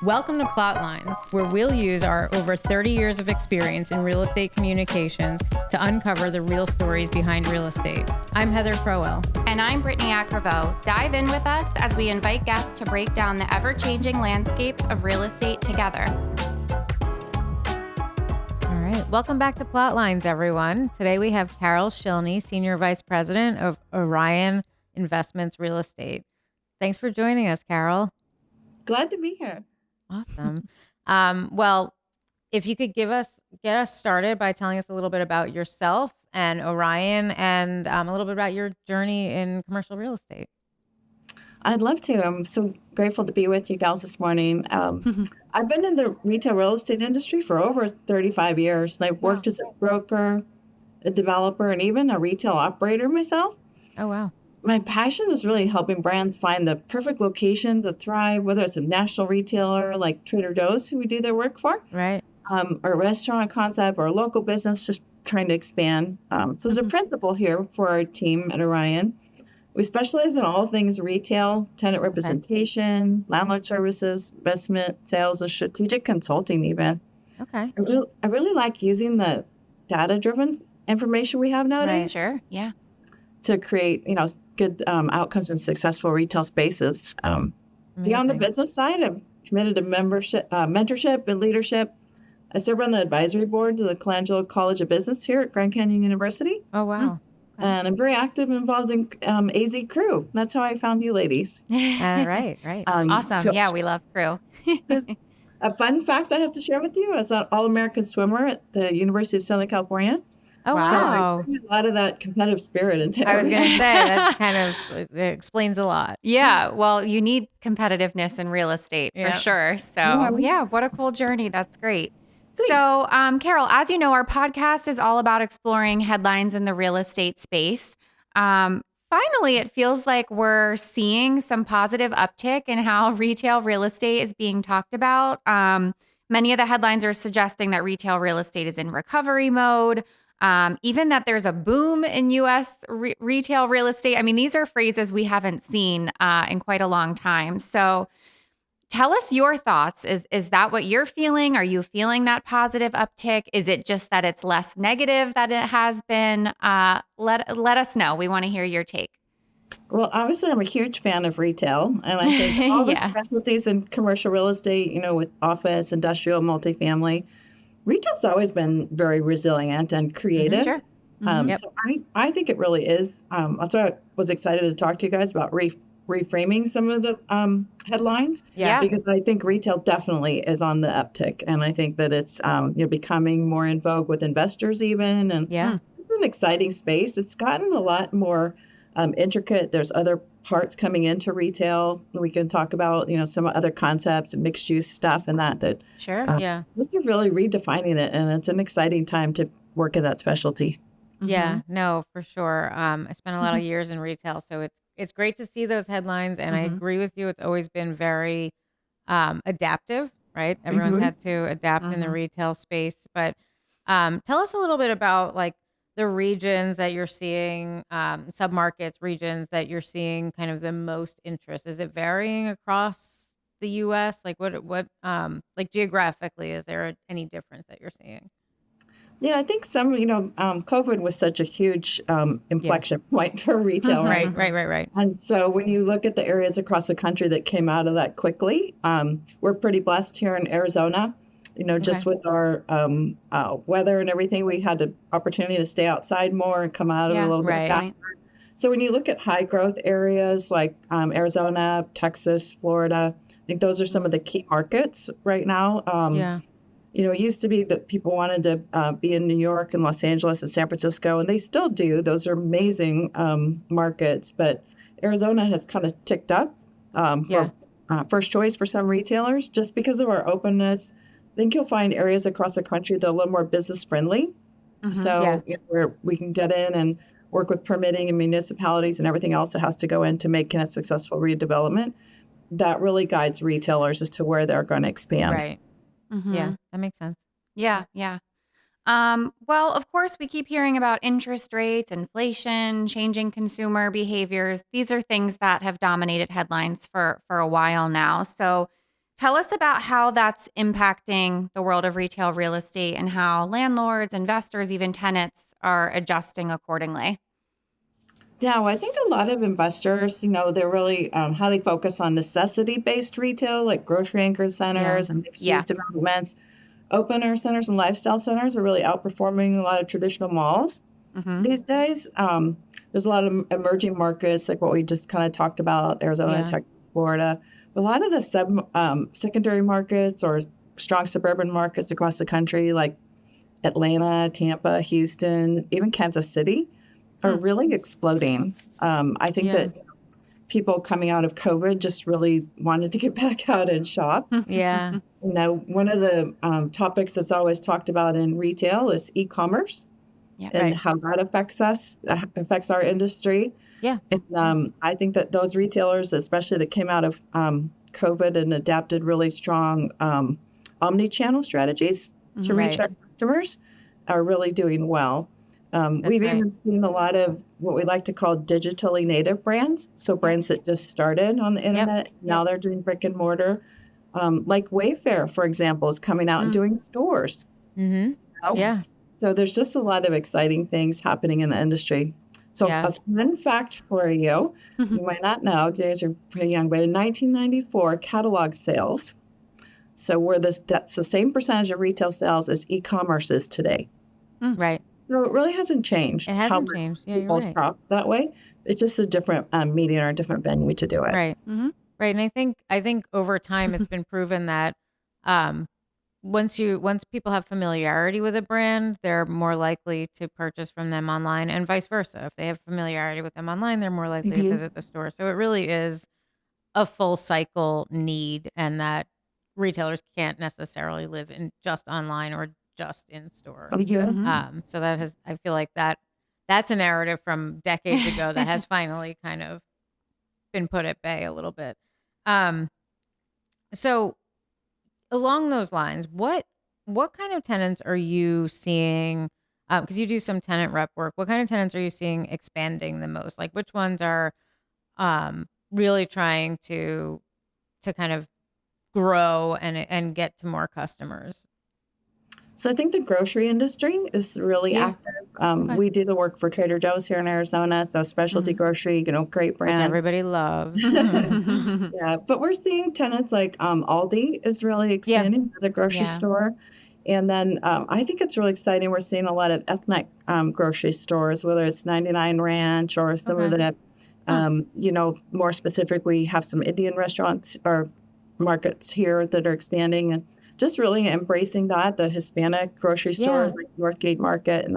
Welcome to PlotLines, where we'll use our over 30 years of experience in real estate communications to uncover the real stories behind real estate. I'm Heather Crowell. And I'm Britni Acriveau. Dive in with us as we invite guests to break down the ever-changing landscapes of real estate together. All right, welcome back to PlotLines, everyone. Today we have Carol Schillne, Senior Vice President of Orion Investment Real Estate. Thanks for joining us, Carol. Glad to be here. Awesome. Well, if you could get us started by telling us a little bit about yourself and Orion and a little bit about your journey in commercial real estate. I'd love to. I'm so grateful to be with you gals this morning. I've been in the retail real estate industry for over 35 years. And I've worked as a broker, a developer, and even a retail operator myself. Oh, wow. My passion is really helping brands find the perfect location to thrive, whether it's a national retailer like Trader Joe's, who we do their work for, right, or a restaurant concept or a local business just trying to expand. So as a principal here for our team at Orion, we specialize in all things retail, tenant representation, landlord services, investment, sales, and strategic consulting even. Okay. I really like using the data-driven information we have nowadays. Right, sure, yeah. To create, good outcomes in successful retail spaces. Beyond the business side, I'm committed to mentorship and leadership. I serve on the advisory board to the Colangelo College of Business here at Grand Canyon University. Oh, wow. And I'm very active and involved in AZ Crew. That's how I found you ladies. Right. Awesome. Yeah, we love Crew. A fun fact I have to share with you is an All-American swimmer at the University of Southern California. Oh, wow. So a lot of that competitive spirit into I was going to say, that kind of it explains a lot. Yeah, well, you need competitiveness in real estate for sure. So yeah, what a cool journey. That's great. Thanks. So Carol, as you know, our podcast is all about exploring headlines in the real estate space. Finally, it feels like we're seeing some positive uptick in how retail real estate is being talked about. Many of the headlines are suggesting that retail real estate is in recovery mode. Even that there's a boom in U.S. retail real estate. I mean, these are phrases we haven't seen in quite a long time. So tell us your thoughts. Is that what you're feeling? Are you feeling that positive uptick? Is it just that it's less negative than it has been? Let us know. We want to hear your take. Well, obviously, I'm a huge fan of retail, and I think all the specialties in commercial real estate, with office, industrial, multifamily, retail's always been very resilient and creative. Sure. So I think it really is. That's why I was excited to talk to you guys about reframing some of the headlines. Yeah. Because I think retail definitely is on the uptick. And I think that it's becoming more in vogue with investors even. And it's an exciting space. It's gotten a lot more intricate. There's other parts coming into retail. We can talk about, some other concepts and mixed use stuff and that. Sure. This is really redefining it. And it's an exciting time to work in that specialty. Yeah, no, for sure. I spent a lot of years in retail, so it's great to see those headlines. And I agree with you. It's always been very adaptive, right? Everyone's had to adapt in the retail space. But tell us a little bit about like the regions that you're seeing, submarkets, regions that you're seeing kind of the most interest. Is it varying across the U.S.? Like what like geographically, is there any difference that you're seeing? Yeah, I think some, COVID was such a huge inflection point for retail. Right. And so when you look at the areas across the country that came out of that quickly, we're pretty blessed here in Arizona. Just with our weather and everything, we had the opportunity to stay outside more and come out of it a little bit faster. So when you look at high growth areas like Arizona, Texas, Florida, I think those are some of the key markets right now. It used to be that people wanted to be in New York and Los Angeles and San Francisco, and they still do. Those are amazing markets. But Arizona has kind of ticked up for first choice for some retailers just because of our openness. I think you'll find areas across the country that are a little more business friendly. So where we can get in and work with permitting and municipalities and everything else that has to go in to make a successful redevelopment. That really guides retailers as to where they're going to expand. Right. Yeah, that makes sense. Yeah. Well, of course, we keep hearing about interest rates, inflation, changing consumer behaviors. These are things that have dominated headlines for a while now. So Tell us about how that's impacting the world of retail real estate and how landlords, investors, even tenants are adjusting accordingly. Yeah, well, I think a lot of investors, they're really highly focused on necessity-based retail, like grocery anchored Yeah. centers and Yeah. mixed-use developments. Open air centers and lifestyle centers are really outperforming a lot of traditional malls Mm-hmm. these days. There's a lot of emerging markets, like what we just kind of talked about, Arizona, Yeah. Texas, Florida. A lot of the secondary markets or strong suburban markets across the country, like Atlanta, Tampa, Houston, even Kansas City, are really exploding. I think Yeah. that people coming out of COVID just really wanted to get back out and shop. Yeah. One of the topics that's always talked about in retail is e-commerce Yeah. and Right. how that affects our industry. Yeah. And I think that those retailers, especially that came out of COVID and adapted really strong omni-channel strategies to reach Right. our customers, are really doing well. That's We've right. even seen a lot of what we like to call digitally native brands. So brands that just started on the internet, now they're doing brick and mortar. Like Wayfair, for example, is coming out and doing stores. Mm-hmm. Yeah. So there's just a lot of exciting things happening in the industry. So Yeah. a fun fact for you, you might not know, you guys are pretty young, but in 1994, catalog sales, so that's the same percentage of retail sales as e-commerce is today. Right. So it really hasn't changed. It how hasn't much changed. Yeah, you're people right. shop that way. It's just a different medium or a different venue to do it. Right. Mm-hmm. Right. And I think over time it's been proven that um once people have familiarity with a brand, they're more likely to purchase from them online and vice versa. If they have familiarity with them online, they're more likely to visit the store. So it really is a full cycle need, and that retailers can't necessarily live in just online or just in store. Mm-hmm. So I feel like that's a narrative from decades ago that has finally kind of been put at bay a little bit. So along those lines, what kind of tenants are you seeing? Because you do some tenant rep work. What kind of tenants are you seeing expanding the most? Like which ones are really trying to kind of grow and get to more customers? So I think the grocery industry is really Yeah. active. Okay. We do the work for Trader Joe's here in Arizona, so specialty grocery, great Which brand. everybody loves. Yeah, but we're seeing tenants like Aldi is really expanding the grocery Yeah. store. And then I think it's really exciting. We're seeing a lot of ethnic grocery stores, whether it's 99 Ranch or some of Okay. the, more specific, we have some Indian restaurants or markets here that are expanding and just really embracing the Hispanic grocery stores like Northgate Market, and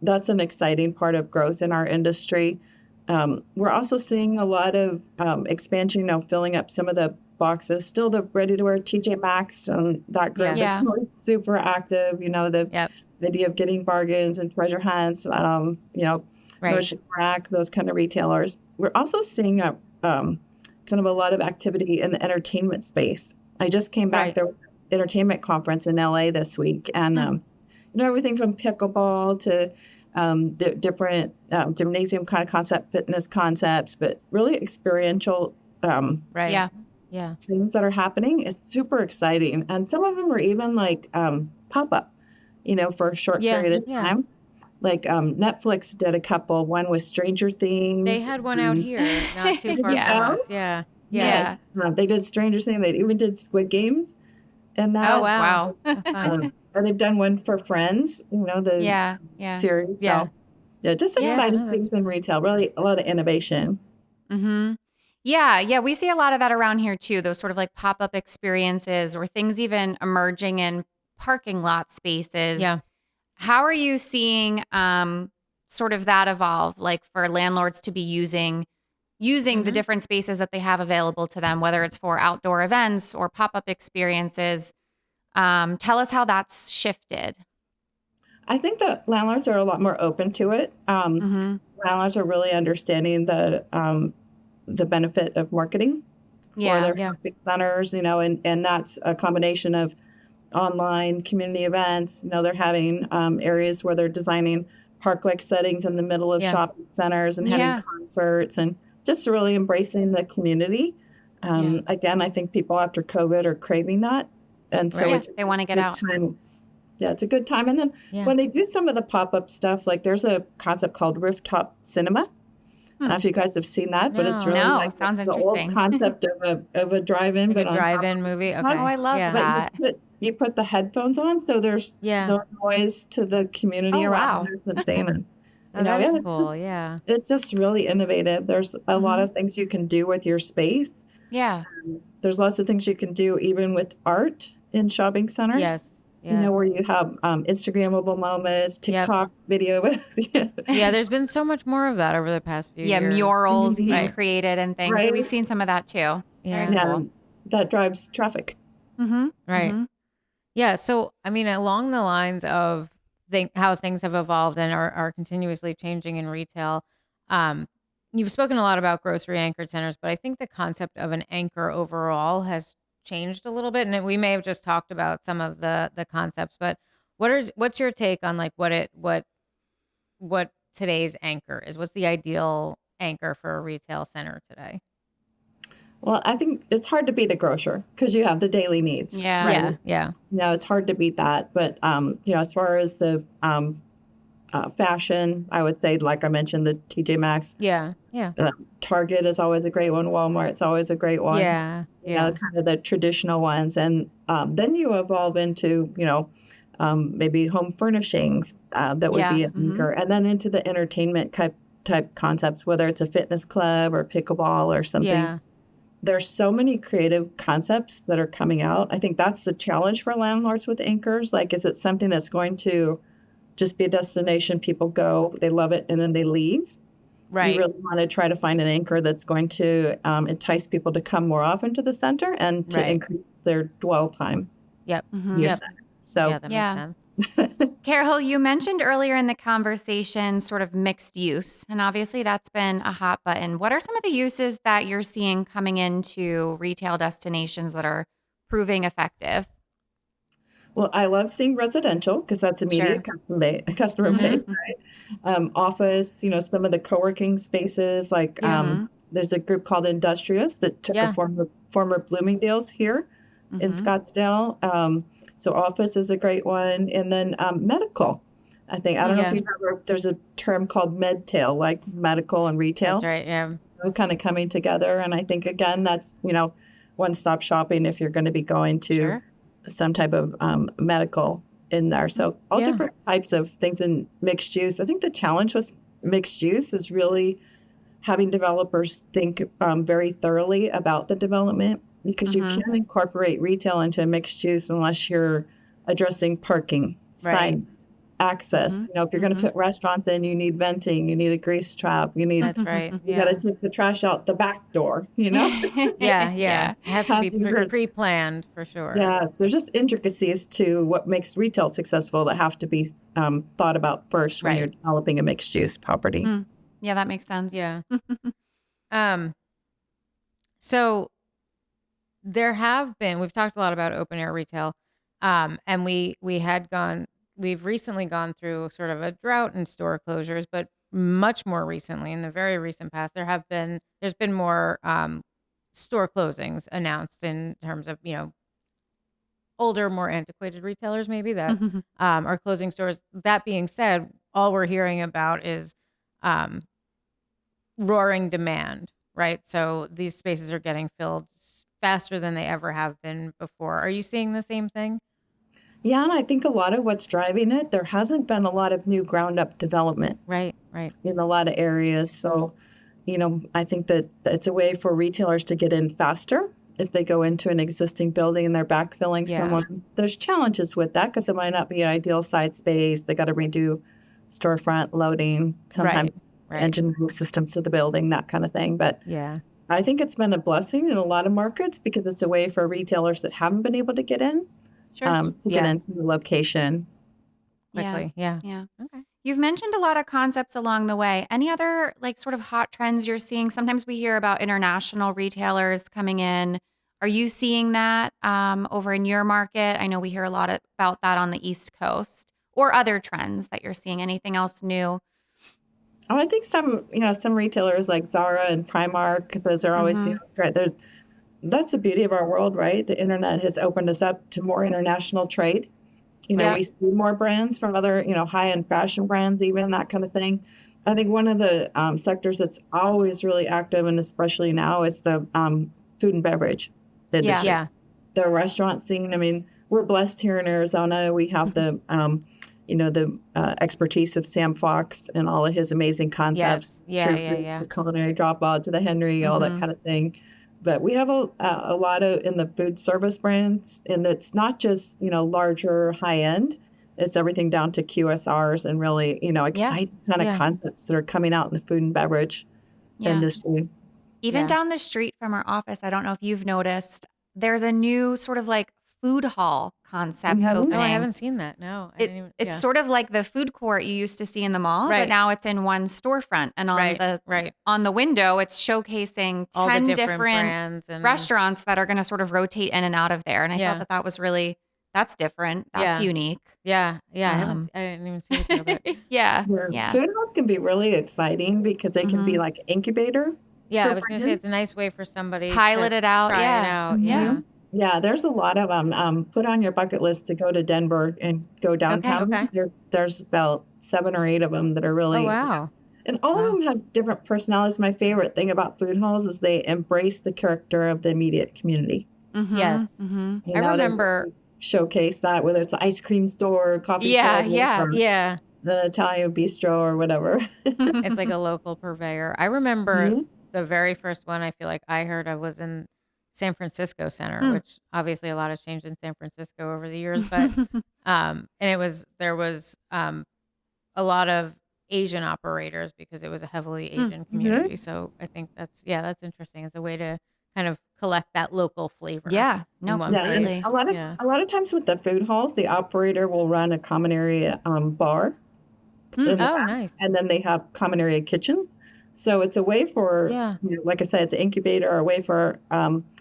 that's an exciting part of growth in our industry. We're also seeing a lot of expansion, filling up some of the boxes. Still the ready-to-wear TJ Maxx, that group is really super active. The idea of getting bargains and treasure hunts, Merchant Rack, those kind of retailers. We're also seeing kind of a lot of activity in the entertainment space. I just came back there. Entertainment conference in LA this week, and everything from pickleball to the different gymnasium kind of fitness concepts, but really experiential things that are happening is super exciting. And some of them are even like pop-up, for a short period of time. Like Netflix did a couple, one with Stranger Things. They had one out here, not too far from us. Yeah. They did Stranger Things. They even did Squid Games. And that, oh, wow. and they've done one for Friends, the series. So, just exciting things in retail, really a lot of innovation. Mm-hmm. Yeah, we see a lot of that around here too, those sort of like pop-up experiences or things even emerging in parking lot spaces. Yeah. How are you seeing sort of that evolve, like for landlords to be using the different spaces that they have available to them, whether it's for outdoor events or pop-up experiences? Tell us how that's shifted. I think that landlords are a lot more open to it. Landlords are really understanding the benefit of marketing for their shopping centers, and that's a combination of online community events. They're having areas where they're designing park-like settings in the middle of shopping centers and having concerts and just really embracing the community. Again, I think people after COVID are craving that. And so they want to get out. Time. Yeah, it's a good time. And then when they do some of the pop-up stuff, like there's a concept called rooftop cinema. I don't know if you guys have seen that, but it's really like sounds the interesting. old concept of a drive-in, like a drive-in movie. Okay. Oh, I love that. You put the headphones on, so there's no noise to the community around or something. And, that is cool. Yeah. It's just really innovative. There's a lot of things you can do with your space. Yeah. There's lots of things you can do even with art in shopping centers. Yes. Where you have Instagrammable moments, TikTok video. Yeah, there's been so much more of that over the past few years. Yeah, murals being created and things. So we've seen some of that too. Cool. That drives traffic. Mm-hmm. Right. Mm-hmm. Yeah. So, I mean, along the lines of how things have evolved and are continuously changing in retail, you've spoken a lot about grocery anchored centers, but I think the concept of an anchor overall has changed a little bit, and we may have just talked about some of the concepts, but what's your take on like what today's anchor is? What's the ideal anchor for a retail center today? Well, I think it's hard to beat a grocer because you have the daily needs. Yeah. It's hard to beat that. But as far as the fashion, I would say, like I mentioned, the TJ Maxx. Yeah. Target is always a great one. Walmart's always a great one. Yeah. Kind of the traditional ones. And then you evolve into, maybe home furnishings that would be an anchor. And then into the entertainment type concepts, whether it's a fitness club or pickleball or something. Yeah. There's so many creative concepts that are coming out. I think that's the challenge for landlords with anchors. Like, is it something that's going to just be a destination, people go, they love it, and then they leave? Right. You really want to try to find an anchor that's going to entice people to come more often to the center and to increase their dwell time. Yep. Mm-hmm. Yep. So that makes sense. Carol, you mentioned earlier in the conversation sort of mixed use, and obviously that's been a hot button. What are some of the uses that you're seeing coming into retail destinations that are proving effective? Well, I love seeing residential because that's immediate customer base, right? Office, some of the co-working spaces, like there's a group called Industrious that took a former Bloomingdale's here in Scottsdale. So office is a great one. And then medical, I think. I don't know if you remember, there's a term called medtail, like medical and retail. That's right, yeah. Kind of coming together. And I think, again, that's, one-stop shopping if you're going to be going to some type of medical in there. So all different types of things in mixed use. I think the challenge with mixed use is really having developers think very thoroughly about the development, because you can't incorporate retail into a mixed use unless you're addressing parking, sign, access. If you're going to put restaurants in, you need venting, you need a grease trap, That's right. You got to take the trash out the back door, Yeah. It has to be pre-planned for sure. Yeah, there's just intricacies to what makes retail successful that have to be thought about first when you're developing a mixed use property. Yeah, that makes sense. Yeah. So there have been, we've talked a lot about open air retail, and we've recently gone through sort of a drought in store closures, but much more recently, in the very recent past, there's been more store closings announced in terms of, older, more antiquated retailers maybe that are closing stores. That being said, all we're hearing about is roaring demand, right? So these spaces are getting filled faster than they ever have been before. Are you seeing the same thing? Yeah, and I think a lot of what's driving it, there hasn't been a lot of new ground up development. Right. In a lot of areas. So, I think that it's a way for retailers to get in faster if they go into an existing building and they're backfilling someone. There's challenges with that because it might not be ideal site space. They got to redo storefront loading, sometimes engine systems to the building, that kind of thing. But I think it's been a blessing in a lot of markets because it's a way for retailers that haven't been able to get in. To get into the location quickly. Yeah. Okay. You've mentioned a lot of concepts along the way. Any other sort of hot trends you're seeing? Sometimes we hear about international retailers coming in. Are you seeing that over in your market? I know we hear a lot about that on the East Coast, or other trends that you're seeing. Anything else new? I think some retailers like Zara and Primark, those are always great. that's the beauty of our world, right? The internet has opened us up to more international trade. We see more brands from other, high-end fashion brands, even that kind of thing. I think one of the sectors that's always really active, and especially now, is the food and beverage industry. Yeah. The restaurant scene. I mean, we're blessed here in Arizona. We have the expertise of Sam Fox and all of his amazing concepts. Yeah. The culinary dropout to the Henry, all that kind of thing. But we have a lot of in the food service brands, and it's not just, larger high end. It's everything down to QSRs and really, exciting kind of concepts that are coming out in the food and beverage industry. Even down the street from our office, I don't know if you've noticed, there's a new sort of like food hall concept opening. No, I haven't seen that. No, it's sort of like the food court you used to see in the mall, but now it's in one storefront, and on the window, it's showcasing all 10 the different brands and restaurants that are going to sort of rotate in and out of there. And I thought that was really, that's different. That's unique. Yeah. I didn't even see it there, but yeah. Food halls can be really exciting because they can be like incubator. Yeah, I was going to say it's a nice way for somebody pilot to it out. Try it out. Yeah. Yeah, there's a lot of them. Put on your bucket list to go to Denver and go downtown. Okay. There's about 7 or 8 of them that are really. Oh, wow. And all of them have different personalities. My favorite thing about food halls is they embrace the character of the immediate community. Yes. I remember showcase that, whether it's an ice cream store, coffee shop, the Italian bistro or whatever. It's like a local purveyor. I remember the very first one I feel like I heard of was in San Francisco Center, which obviously a lot has changed in San Francisco over the years, but and there was a lot of Asian operators because it was a heavily Asian community. So I think that's interesting. It's a way to kind of collect that local flavor. Yeah, no, completely. A lot of times with the food halls, the operator will run a common area bar. Nice. And then they have common area kitchen. So it's a way for, like I said, it's an incubator or a way for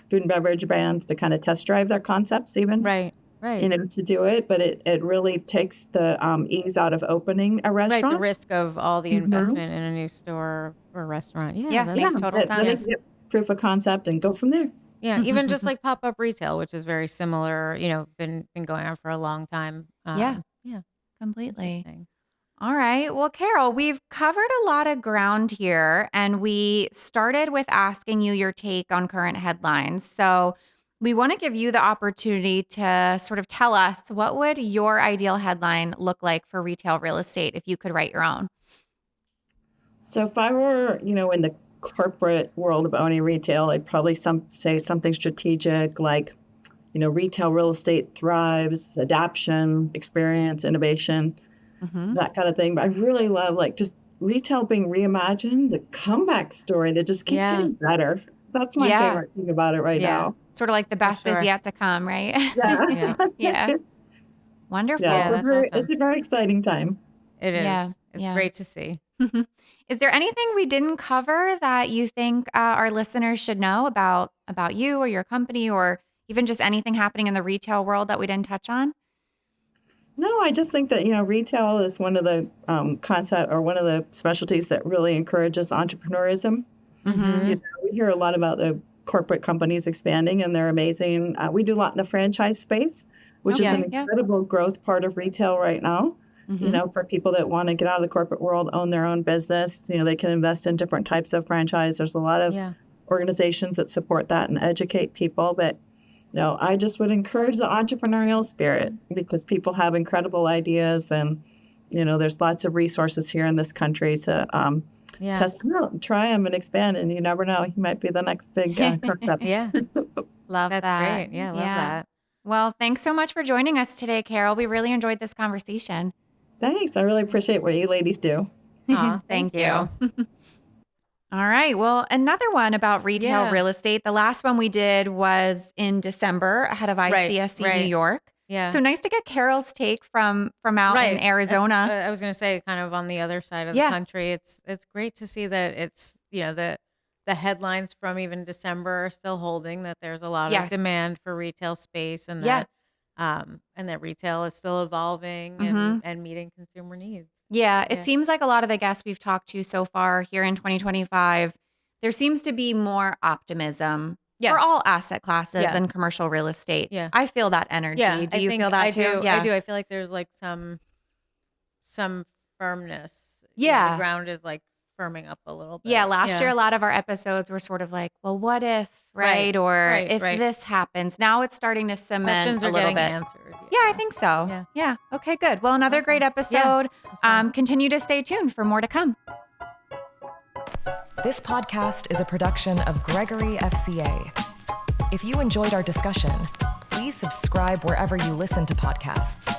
food and beverage brands to kind of test drive their concepts even. Right. To do it. But it really takes the ease out of opening a restaurant. Right, the risk of all the investment in a new store or restaurant. Yeah, that makes total sense. Then proof of concept and go from there. Yeah, even just like pop-up retail, which is very similar, been going on for a long time. Yeah, completely. All right. Well, Carol, we've covered a lot of ground here, and we started with asking you your take on current headlines. So we want to give you the opportunity to sort of tell us, what would your ideal headline look like for retail real estate if you could write your own? So if I were, in the corporate world of owning retail, I'd probably say something strategic like, retail real estate thrives, adaption, experience, innovation. That kind of thing. But I really love just retail being reimagined, the comeback story that just keeps getting better. That's my favorite thing about it right now. Sort of like the best is yet to come, right? Yeah. Wonderful. Yeah, that's awesome. It's a very exciting time. It is. Yeah. It's great to see. Is there anything we didn't cover that you think our listeners should know about you or your company, or even just anything happening in the retail world that we didn't touch on? No, I just think that, retail is one of the concept or one of the specialties that really encourages entrepreneurism. We hear a lot about the corporate companies expanding, and they're amazing. We do a lot in the franchise space, which is an incredible growth part of retail right now. For people that want to get out of the corporate world, own their own business, they can invest in different types of franchise. There's a lot of organizations that support that and educate people. But I just would encourage the entrepreneurial spirit because people have incredible ideas, and there's lots of resources here in this country to test them out and try them and expand. And you never know, you might be the next big concept. Love That's that. Great. Yeah, love that. Well, thanks so much for joining us today, Carol. We really enjoyed this conversation. Thanks. I really appreciate what you ladies do. Thank you. All right. Well, another one about retail real estate. The last one we did was in December ahead of ICSC New York. Yeah. So nice to get Carol's take from out in Arizona. I was going to say kind of on the other side of the country. It's great to see that it's, the headlines from even December are still holding, that there's a lot of demand for retail space, and that retail is still evolving and meeting consumer needs. Yeah, it seems like a lot of the guests we've talked to so far here in 2025, there seems to be more optimism For all asset classes Yeah. and commercial real estate. Yeah. I feel that energy. Yeah, Do you feel that too? I do. I feel like there's like some firmness. Yeah. The ground is like firming up a little bit. Yeah, last year a lot of our episodes were sort of like, well, what if, right? Or if this happens. Now it's starting to cement questions a are little getting bit. answered. Yeah, I think so. Yeah. Okay, good. Well, another great episode. Continue to stay tuned for more to come. This podcast is a production of Gregory FCA. If you enjoyed our discussion, please subscribe wherever you listen to podcasts